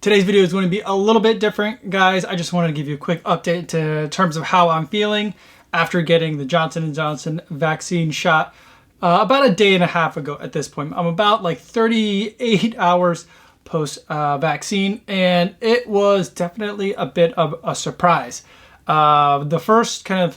Today's video is going to be a little bit different, guys. I just wanted to give you a quick update in terms of how I'm feeling after getting the Johnson & Johnson vaccine shot about a day and a half ago at this point. I'm about like 38 hours post-vaccine, and it was definitely a bit of a surprise. The first kind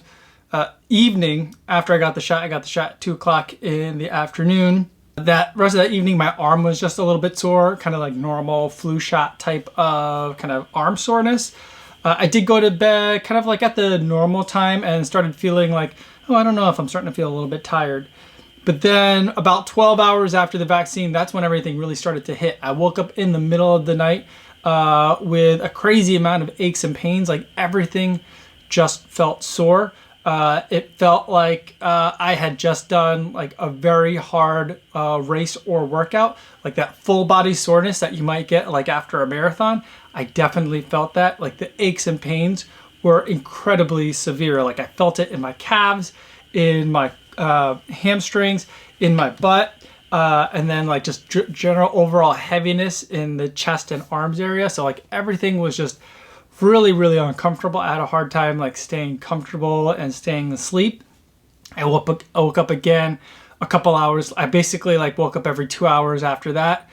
of evening after I got the shot at 2 o'clock in the afternoon. That rest of that evening, my arm was just a little bit sore, kind of like normal flu shot type of kind of arm soreness. I did go to bed kind of like at the normal time and started feeling like, oh, I don't know if I'm starting to feel a little bit tired. But then about 12 hours after the vaccine, that's when everything really started to hit. I woke up in the middle of the night with a crazy amount of aches and pains, like everything just felt sore. It felt like I had just done like a very hard race or workout, like that full body soreness that you might get like after a marathon. I definitely felt that. Like the aches and pains were incredibly severe. Like I felt it in my calves, in my hamstrings, in my butt, and then like just general overall heaviness in the chest and arms area. So like everything was just really uncomfortable. I had a hard time like staying comfortable and staying asleep. I woke up again a couple hours. I basically like woke up every 2 hours after that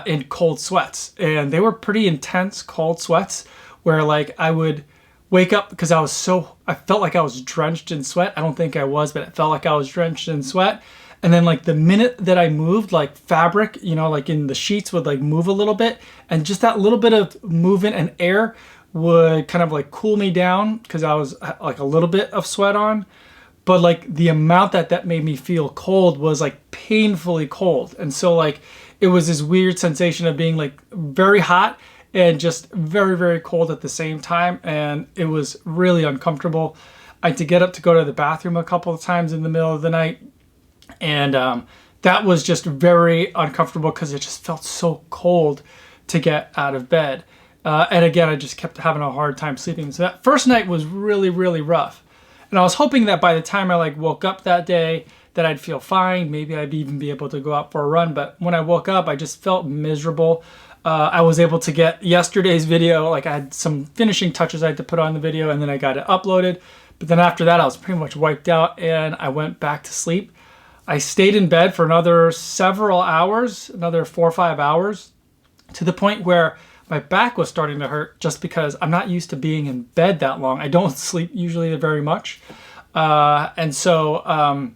in cold sweats, and they were pretty intense cold sweats where like I would wake up because I felt like I was drenched in sweat. I don't think I was, but it felt like I was drenched in sweat. And then like the minute that I moved, like fabric, you know, like in the sheets would like move a little bit, and just that little bit of movement and air would kind of like cool me down because I was like a little bit of sweat on. But like the amount that made me feel cold was like painfully cold. And so like it was this weird sensation of being like very hot and just very cold at the same time. And it was really uncomfortable. I had to get up to go to the bathroom a couple of times in the middle of the night. And that was just very uncomfortable because it just felt so cold to get out of bed. And again, I just kept having a hard time sleeping. So that first night was really rough. And I was hoping that by the time I like woke up that day that I'd feel fine. Maybe I'd even be able to go out for a run. But when I woke up, I just felt miserable. I was able to get yesterday's video. Like I had some finishing touches I had to put on the video, and then I got it uploaded. But then after that, I was pretty much wiped out and I went back to sleep. I stayed in bed for another several hours, another 4 or 5 hours, to the point where my back was starting to hurt just because I'm not used to being in bed that long. I don't sleep usually very much. And so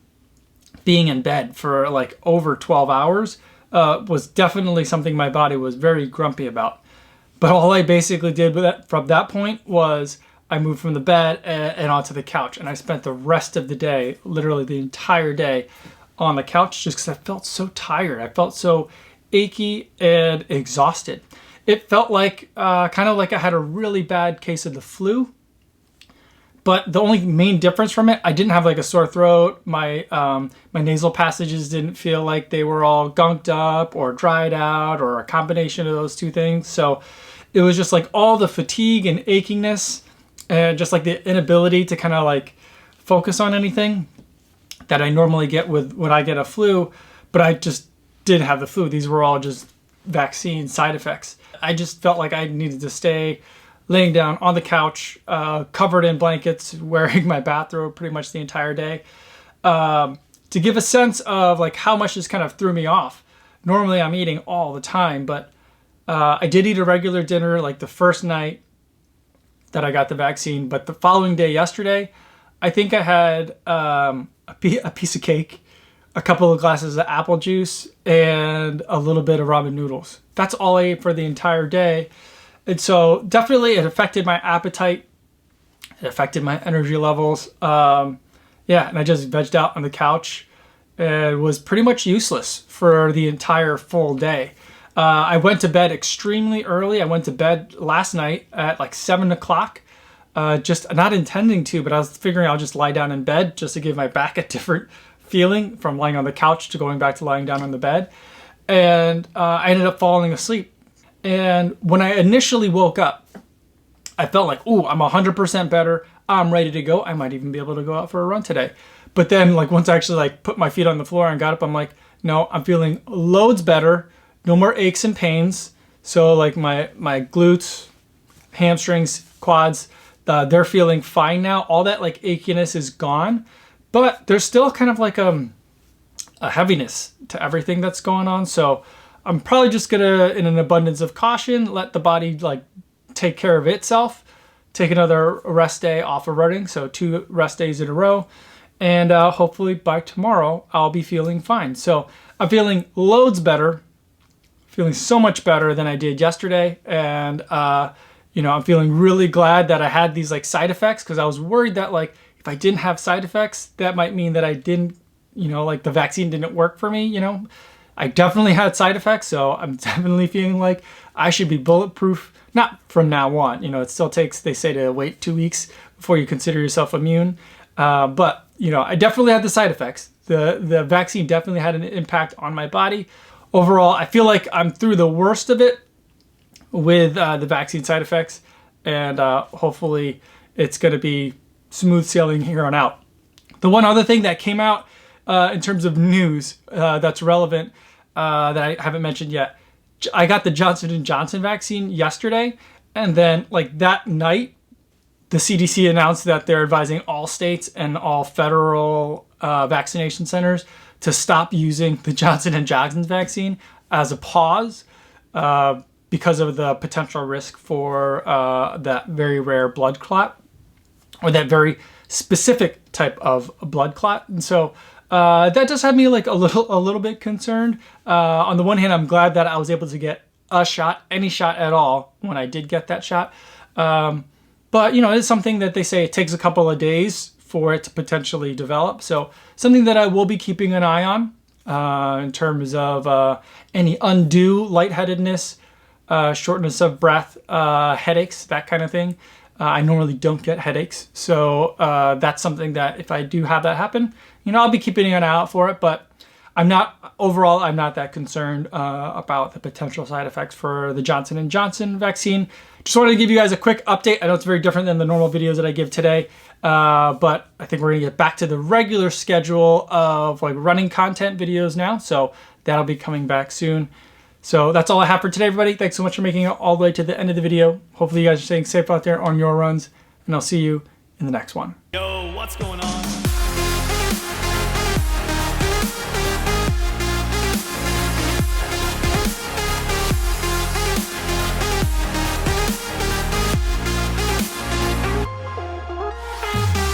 being in bed for like over 12 hours was definitely something my body was very grumpy about. But all I basically did from that point was I moved from the bed and onto the couch. And I spent the rest of the day, literally the entire day, on the couch just because I felt so tired. I felt so achy and exhausted. It felt like kind of like I had a really bad case of the flu. But the only main difference from it, I didn't have like a sore throat. My nasal passages didn't feel like they were all gunked up or dried out or a combination of those two things. So it was just like all the fatigue and achiness and just like the inability to kind of like focus on anything that I normally get when I get a flu. But I just didn't have the flu. These were all just vaccine side effects. I just felt like I needed to stay laying down on the couch, covered in blankets, wearing my bathrobe pretty much the entire day, to give a sense of like how much this kind of threw me off. Normally I'm eating all the time, but I did eat a regular dinner like the first night that I got the vaccine. But the following day, yesterday, I think I had a piece of cake, a couple of glasses of apple juice, and a little bit of ramen noodles. That's all I ate for the entire day. And so definitely it affected my appetite. It affected my energy levels. And I just vegged out on the couch and was pretty much useless for the entire full day. I went to bed extremely early. I went to bed last night at like 7 o'clock. Just not intending to, but I was figuring I'll just lie down in bed just to give my back a different feeling from lying on the couch to going back to lying down on the bed. And I ended up falling asleep. And when I initially woke up, I felt like, ooh, I'm 100% better. I'm ready to go. I might even be able to go out for a run today. But then like once I actually like put my feet on the floor and got up, I'm like, no, I'm feeling loads better. No more aches and pains. So like my glutes, hamstrings, quads, they're feeling fine now. All that like achiness is gone, but there's still kind of like a heaviness to everything that's going on. So I'm probably just gonna, in an abundance of caution, let the body like take care of itself. Take another rest day off of running, so 2 rest days in a row, and hopefully by tomorrow I'll be feeling fine. So I'm feeling loads better, feeling so much better than I did yesterday, and you know, I'm feeling really glad that I had these like side effects, because I was worried that like if I didn't have side effects, that might mean that I didn't, you know, like the vaccine didn't work for me. You know, I definitely had side effects, so I'm definitely feeling like I should be bulletproof. Not from now on, you know, it still takes, they say, to wait 2 weeks before you consider yourself immune. But, you know, I definitely had the side effects. The vaccine definitely had an impact on my body. Overall, I feel like I'm through the worst of it with the vaccine side effects. And hopefully it's going to be smooth sailing here on out. The one other thing that came out in terms of news that's relevant that I haven't mentioned yet, I got the Johnson & Johnson vaccine yesterday, and then like that night, the CDC announced that they're advising all states and all federal vaccination centers to stop using the Johnson & Johnson vaccine as a pause because of the potential risk for that very rare blood clot, or that very specific type of blood clot. And so that does have me like a little bit concerned. On the one hand, I'm glad that I was able to get a shot, any shot at all, when I did get that shot. But you know, it's something that they say it takes a couple of days for it to potentially develop. So something that I will be keeping an eye on in terms of any undue lightheadedness, shortness of breath, headaches, that kind of thing. I normally don't get headaches, so that's something that if I do have that happen, you know, I'll be keeping an eye out for it. But I'm not that concerned about the potential side effects for the Johnson & Johnson vaccine. Just wanted to give you guys a quick update. I know it's very different than the normal videos that I give today, but I think we're gonna get back to the regular schedule of like running content videos now, so that'll be coming back soon. So that's all I have for today, everybody. Thanks so much for making it all the way to the end of the video. Hopefully you guys are staying safe out there on your runs, and I'll see you in the next one. Yo, what's going on?